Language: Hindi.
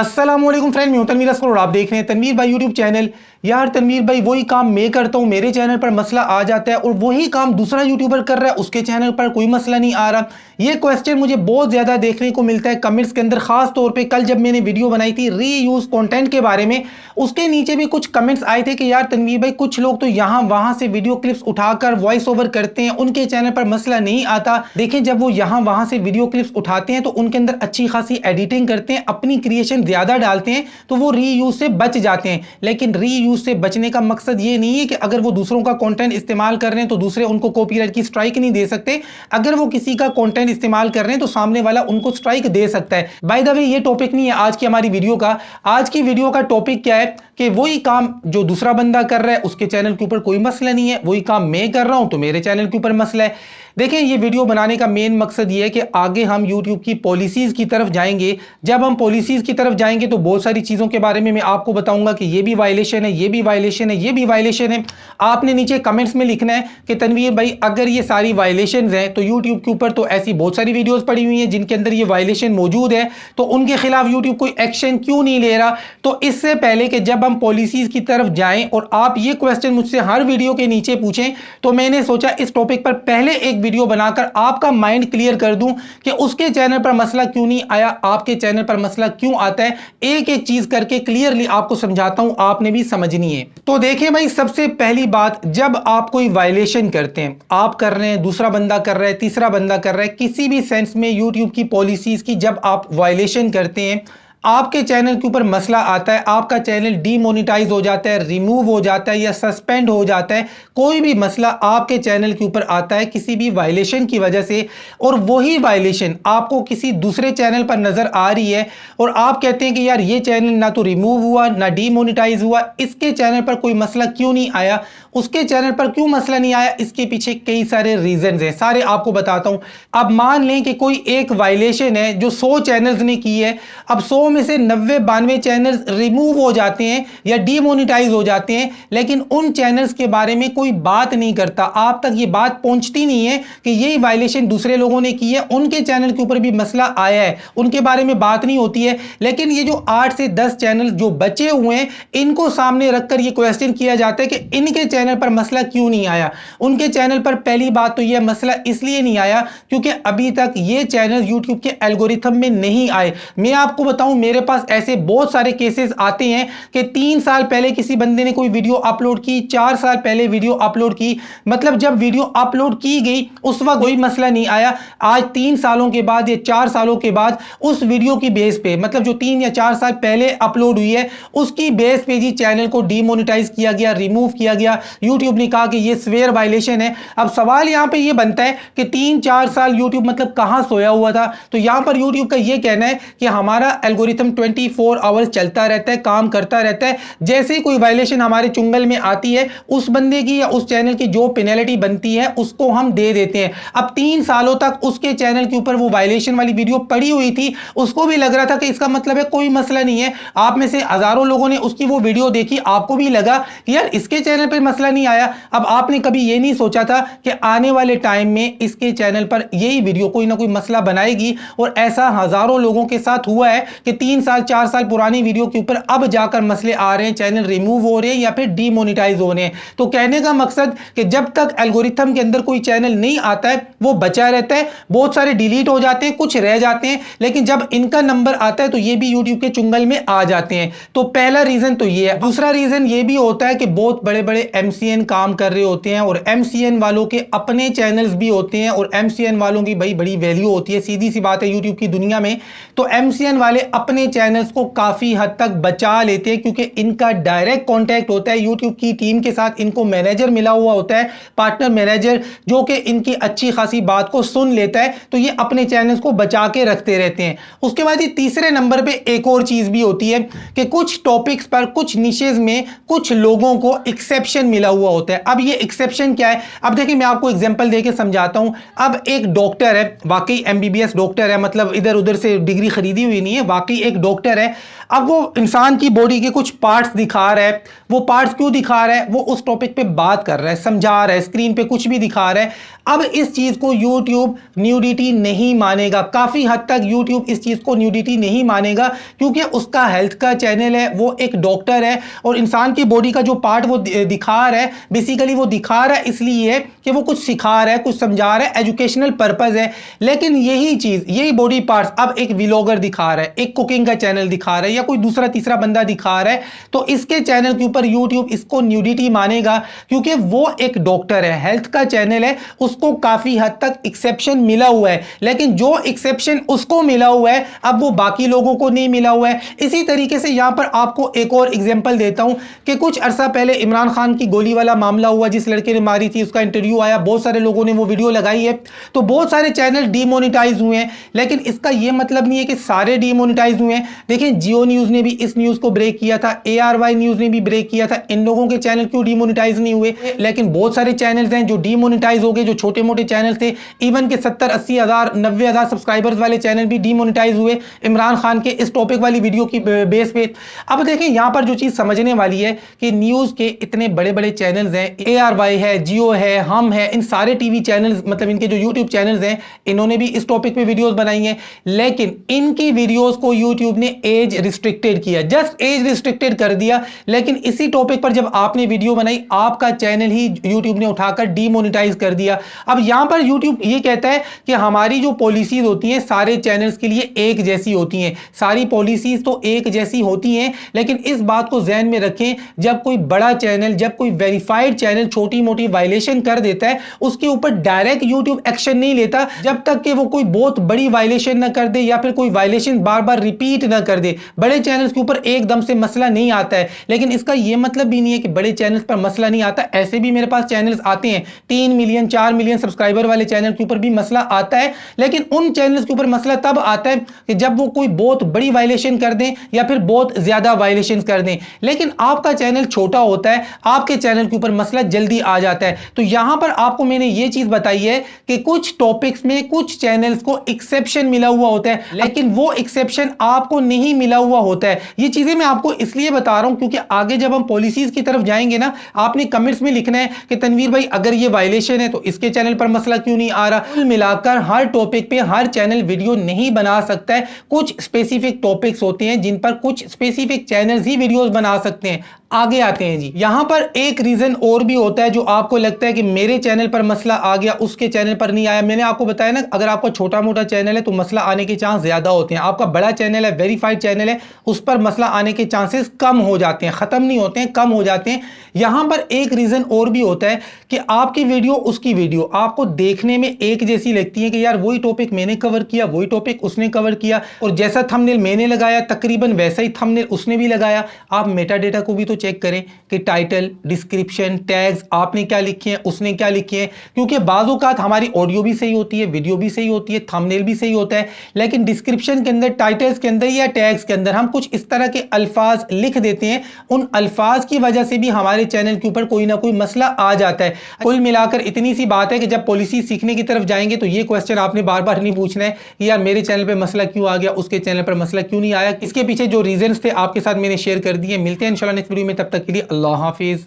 अस्सलामुअलैकुम फ्रेंड, मैं हूं तनवीर असगर और आप देख रहे हैं तनवीर भाई यूट्यूब चैनल। यार तनवीर भाई, वही काम मैं करता हूं, मेरे चैनल पर मसला आ जाता है और वही काम दूसरा यूट्यूबर कर रहा है, उसके चैनल पर कोई मसला नहीं आ रहा। ये क्वेश्चन मुझे बहुत ज्यादा देखने को मिलता है कमेंट्स के अंदर। खास तौर पे कल जब मैंने वीडियो बनाई थी रीयूज कंटेंट के बारे में, उसके नीचे भी कुछ कमेंट्स आए थे कि यार तनवीर भाई, कुछ लोग तो यहां वहां से वीडियो क्लिप्स उठाकर वॉइस ओवर करते हैं, उनके चैनल पर मसला नहीं आता। देखिए, जब वो यहां वहां से वीडियो क्लिप्स उठाते हैं तो उनके अंदर अच्छी खासी एडिटिंग करते हैं, अपनी क्रिएशन ज्यादा डालते हैं, तो वो रीयूज से बच जाते हैं। लेकिन रीयूज से बचने का मकसद ये नहीं है कि अगर वो दूसरों का कंटेंट इस्तेमाल कर रहे हैं तो दूसरे उनको कॉपीराइट की स्ट्राइक नहीं दे सकते। अगर वो किसी का कंटेंट इस्तेमाल कर रहे हैं तो सामने वाला उनको स्ट्राइक दे सकता है। बाय द वे, ये टॉपिक नहीं है आज की हमारी वीडियो का। आज की वीडियो का टॉपिक क्या है कि वही काम जो दूसरा बंदा कर रहा है उसके चैनल के ऊपर कोई मसला नहीं है, वही काम मैं कर रहा हूं तो मेरे चैनल के ऊपर मसला है। देखें, ये वीडियो बनाने का मेन मकसद ये है कि आगे हम YouTube की पॉलिसीज की तरफ जाएंगे। जब हम पॉलिसीज की तरफ जाएंगे तो बहुत सारी चीज़ों के बारे में मैं आपको बताऊंगा कि ये भी वायलेशन है, ये भी वायलेशन है, ये भी वायलेशन है। आपने नीचे कमेंट्स में लिखना है कि तनवीर भाई, अगर ये सारी वायलेशन हैं तो YouTube के ऊपर तो ऐसी बहुत सारी वीडियोज़ पड़ी हुई हैं जिनके अंदर ये वायलेशन मौजूद है, तो उनके खिलाफ YouTube कोई एक्शन क्यों नहीं ले रहा। तो इससे पहले कि जब हम पॉलिसीज की तरफ जाएं और आप ये क्वेश्चन मुझसे हर वीडियो के नीचे पूछें, तो मैंने सोचा इस टॉपिक पर पहले एक वीडियो बनाकर आपका माइंड क्लियर कर दूं कि उसके चैनल पर मसला क्यों नहीं आया, आपके चैनल पर मसला क्यों आता है। एक एक चीज करके क्लियरली आपको समझाता हूं, आपने भी समझनी है। तो देखें भाई, सबसे पहली बात, जब आप कोई वायलेशन करते हैं, आप कर रहे हैं, दूसरा बंदा कर रहा है, तीसरा बंदा कर रहा है, किसी भी सेंस में यूट्यूब की पॉलिसीज की जब आप वायलेशन करते हैं, आपके चैनल के ऊपर मसला आता है, आपका चैनल डीमोनेटाइज हो जाता है, रिमूव हो जाता है या सस्पेंड हो जाता है, कोई भी मसला आपके चैनल के ऊपर आता है किसी भी वायलेशन की वजह से, और वही वायलेशन आपको किसी दूसरे चैनल पर नजर आ रही है और आप कहते हैं कि यार ये चैनल ना तो रिमूव हुआ ना डीमोनेटाइज हुआ, इसके चैनल पर कोई मसला क्यों नहीं आया, उसके चैनल पर क्यों मसला नहीं आया, इसके पीछे कई सारे रीजंस हैं, सारे आपको बताता हूं। अब मान लें कि कोई एक वायलेशन है जो 100 चैनल्स ने की है, अब 100 में से 90-92 चैनल्स रिमूव हो जाते हैं या डीमोनेटाइज हो जाते हैं, लेकिन उन चैनल्स के बारे में कोई बात नहीं करता, आप तक ये बात पहुंचती नहीं है कि यही वायलेशन दूसरे लोगों ने की है, उनके चैनल के ऊपर भी मसला आया है, उनके बारे में बात नहीं होती है। लेकिन ये जो 8 से 10 चैनल जो बचे हुए हैं, इनको सामने रखकर ये क्वेश्चन किया जाता है कि इनके चैनल पर मसला क्यों नहीं आया। उनके चैनल पर पहली बात तो यह मसला इसलिए नहीं आया क्योंकि अभी तक ये चैनल YouTube के एल्गोरिथम में नहीं आए। मैं आपको बताऊं, मेरे पास ऐसे बहुत सारे केसेस आते हैं कि 3 साल पहले किसी बंदे ने कोई वीडियो अपलोड की, 4 साल पहले वीडियो अपलोड की, मतलब जब वीडियो अपलोड की गई उस वक्त कोई मसला नहीं आया। आज 3 सालों के बाद या 4 सालों के बाद उस वीडियो की बेस पे, मतलब जो 3 या 4 साल पहले अपलोड हुई है, उसकी बेस पे जी चैनल को डीमोनेटाइज किया गया, रिमूव किया गया। यूट्यूब ने कहा कि ये स्वेयर वायलेशन है। अब सवाल यहां पे ये बनता है कि 3-4 साल यूट्यूब मतलब कहां सोया हुआ था। तो यहां पर यूट्यूब का ये कहना है कि हमारा एल्गोरिथम 24 आवर्स चलता रहता है, काम करता रहता है। जैसे ही कोई वायलेशन हमारे चुंगल में आती है, उस बंदे की या उस चैनल की जो पेनल्टी बनती है उसको हम दे देते हैं। अब 3 सालों तक उसके चैनल के ऊपर वो वायलेशन वाली वीडियो पड़ी हुई थी, उसको भी लग रहा था कि इसका मतलब है कोई मसला नहीं है। आप में से हजारों लोगों ने उसकी वो वीडियो देखी, आपको भी लगा कि यार इसके चैनल पर मसला नहीं आया। अब आपने कभी ये नहीं सोचा था कि आने वाले टाइम में इसके चैनल पर यही वीडियो कोई ना कोई मसला बनाएगी, और ऐसा हजारों लोगों के साथ हुआ है कि 3 साल 4 साल पुरानी वीडियो के ऊपर अब जाकर मसले आ रहे हैं, चैनल रिमूव हो रहे हैं या फिर डीमोनेटाइज हो रहे हैं। तो कहने का मकसद कि जब तक एल्गोरिथम के अंदर कोई चैनल नहीं आता है वो बचा रहता है। बहुत सारे डिलीट हो जाते हैं, कुछ रह जाते हैं, लेकिन जब इनका नंबर आता है तो ये भी यूट्यूब के चुंगल में आ जाते हैं। तो पहला रीजन तो ये है। दूसरा रीजन ये भी होता है कि बहुत बड़े बड़े MCN काम कर रहे होते हैं और MCN वालों के अपने चैनल्स भी होते हैं, और MCN वालों की भाई बड़ी वैल्यू होती है, सीधी सी बात है यूट्यूब की दुनिया में। तो MCN वाले अपने चैनल्स को काफी हद तक बचा लेते हैं क्योंकि इनका डायरेक्ट कांटेक्ट होता है यूट्यूब की टीम के साथ। इनको मैनेजर मिला हुआ होता है, पार्टनर मैनेजर, जो कि इनकी अच्छी खासी बात को सुन लेता है, तो ये अपने चैनल्स को बचा के रखते रहते हैं। उसके बाद ये तीसरे नंबर पे एक और चीज भी होती है कि कुछ टॉपिक्स पर, कुछ निशेज में कुछ लोगों को एक्सेप्शन मिला हुआ होता है। अब ये एक्सेप्शन क्या है, अब देखिए मैं आपको एग्जांपल देके समझाता हूं। अब एक डॉक्टर है, वाकई MBBS डॉक्टर है, मतलब इधर उधर से डिग्री खरीदी हुई नहीं है, वाकई वाकई एक डॉक्टर है। अब वो इंसान की बॉडी के कुछ पार्ट्स दिखा रहा है, वो पार्ट्स क्यों दिखा रहा है, वो उस टॉपिक पे बात कर रहा है, समझा रहा है, स्क्रीन पे कुछ भी दिखा रहा है। अब इस चीज को YouTube न्यूडिटी नहीं मानेगा, काफी हद तक YouTube इस चीज को न्यूडिटी नहीं मानेगा, क्योंकि उसका हेल्थ का चैनल है, वो एक डॉक्टर है और इंसान की बॉडी का जो पार्ट वो दिखा रहा है, बेसिकली वो दिखा रहा है इसलिए कि वो कुछ सिखा रहा है, कुछ समझा रहा है, एजुकेशनल पर्पज है। लेकिन यही चीज, यही बॉडी पार्ट्स अब एक व्लॉगर दिखा रहा है, एक कुकिंग का चैनल दिखा रहा है, या कोई दूसरा तीसरा बंदा दिखा रहा है, तो इसके चैनल के ऊपर YouTube इसको न्यूडिटी मानेगा, क्योंकि वो एक डॉक्टर है, हेल्थ का चैनल है, उसको काफी हद तक एक्सेप्शन मिला हुआ है। लेकिन जो एक्सेप्शन उसको मिला हुआ है, अब वो बाकी लोगों को नहीं मिला हुआ है। इसी तरीके से यहां पर आपको एक और एग्जांपल देता हूं कि कुछ अरसा पहले इमरान खान की गोली वाला मामला हुआ, जिस लड़के ने मारी थी, उसका इंटरव्यू आया, बहुत सारे लोगों ने वो वीडियो लगाई है, तो बहुत सारे चैनल डीमोनेटाइज हुए हैं। लेकिन इसका यह मतलब नहीं है कि सारे डीमोनेटाइज हुए हैं। देखिए, जियो न्यूज ने भी इस न्यूज को ब्रेक किया था, ARY न्यूज ने भी ब्रेक किया था। इन लोगों के चैनल क्यों डीमोनेटाइज नहीं हुए? लेकिन बहुत सारे चैनल्स हैं जो डीमोनेटाइज हो गए, जो छोटे मोटे चैनल थे, इवन के 70-80 हजार 90 हजार सब्सक्राइबर्स वाले चैनल भी डीमोनेटाइज हुए इमरान खान के इस टॉपिक वाली वीडियो की बेस पे। अब देखें, यहां पर जो चीज समझने वाली है कि न्यूज के इतने बड़े बड़े चैनल्स हैं, ARY है, जियो है, हम है, इन सारे टीवी चैनल्स, मतलब इनके जो यूट्यूब चैनल्स हैं, इन्होंने भी इस टॉपिक पे वीडियोस बनाई हैं। लेकिन इनकी वीडियोस को यूट्यूब ने एज रिस्ट्रिक्टेड किया, जस्ट एज रिस्ट्रिक्टेड कर दिया। लेकिन इसी टॉपिक पर जब आपने वीडियो बनाई, आपका चैनल ही यूट्यूब ने उठाकर डीमोनेटाइज कर दिया। अब यहां पर यूट्यूब ये कहता है कि हमारी जो पॉलिसीज होती हैं सारे चैनल्स के लिए एक जैसी होती हैं, सारी पॉलिसीज तो एक जैसी होती हैं। लेकिन इस बात को ध्यान में रखें, जब कोई बड़ा चैनल, जब कोई वेरीफाइड चैनल छोटी मोटी वायलेशन कर देता है, उसके ऊपर डायरेक्ट यूट्यूब एक्शन नहीं लेता जब तक कि वो कोई बहुत बड़ी वायलेशन ना कर दे या फिर कोई वायलेशन बार बार रिपीट ना कर दे। बड़े चैनल्स के ऊपर एकदम से मसला नहीं आता है। लेकिन इसका यह मतलब भी नहीं है कि बड़े चैनल्स पर मसला नहीं आता। ऐसे भी मेरे पास चैनल्स आते हैं, 3 मिलियन 4 मिलियन सब्सक्राइबर वाले चैनल के ऊपर भी मसला आता है। लेकिन उन चैनल्स के ऊपर मसला तब आता है कि जब वो कोई बहुत बड़ी वायलेशन कर दें या फिर बहुत ज्यादा वायलेशन कर दें। लेकिन आपका चैनल छोटा होता है, आपके चैनल के ऊपर मसला जल्दी आ जाता है। तो यहां पर आपको मैंने ये चीज बताई है कि कुछ टॉपिक्स में कुछ चैनल्स को एक्सेप्शन मिला हुआ होता है, लेकिन वो एक्सेप्शन आपको नहीं मिला हुआ होता है। ये चीजें मैं आपको इसलिए बता रहा हूं क्योंकि आगे जब हम पॉलिसीज की तरफ जाएंगे ना, आपने कमेंट्स में लिखना है कि तनवीर भाई अगर ये वायलेशन है तो इसके चैनल पर मसला क्यों नहीं आ रहा। कुल मिलाकर हर टॉपिक पे हर चैनल वीडियो नहीं बना सकता है। कुछ स्पेसिफिक टॉपिक्स होते हैं जिन पर कुछ स्पेसिफिक चैनल्स ही वीडियोस बना सकते हैं। आगे आते हैं जी, यहां पर एक रीजन और भी होता है जो आपको लगता है कि मेरे चैनल पर मसला आ गया, उसके चैनल पर नहीं आया। मैंने आपको बताया ना, अगर आपका छोटा मोटा चैनल है तो मसला आने के चांस ज्यादा होते हैं। आपका बड़ा चैनल है, वेरीफाइड चैनल है, उस पर मसला आने के चांसेस कम हो जाते हैं, खत्म नहीं होते हैं, कम हो जाते हैं। यहां पर एक रीजन और भी होता है कि आपकी वीडियो उसकी वीडियो आपको देखने में एक जैसी लगती है कि यार वही टॉपिक मैंने कवर किया, वही टॉपिक उसने कवर किया, और जैसा थंबनेल मैंने लगाया तकरीबन वैसा ही थंबनेल उसने भी लगाया। आप मेटा डेटा को भी तो चेक करें कि टाइटल, डिस्क्रिप्शन, टैग्स आपने क्या लिखे हैं, उसने क्या लिखे हैं, क्योंकि बाज़-औक़ात हमारी ऑडियो भी सही होती है, वीडियो भी सही होती है, थंबनेल भी सही होता है, लेकिन डिस्क्रिप्शन के अंदर, टाइटल्स के अंदर या टैग्स के अंदर हम कुछ इस तरह के अल्फाज लिख देते हैं। उन अल्फाज की वजह से भी हमारे चैनल के ऊपर कोई ना कोई मसला आ जाता है। कुल मिलाकर इतनी सी बात है कि जब पॉलिसी सीखने की तरफ जाएंगे तो ये क्वेश्चन आपने बार बार नहीं पूछना है कि यार मेरे चैनल पर मसला क्यों आ गया, उसके चैनल पर मसला क्यों नहीं आया। इसके पीछे जो रीजंस थे आपके साथ मैंने शेयर कर दिए। मिलते हैं इंशाल्लाह नेक्स्ट वीडियो में, तब तक के लिए अल्लाह हाफिज।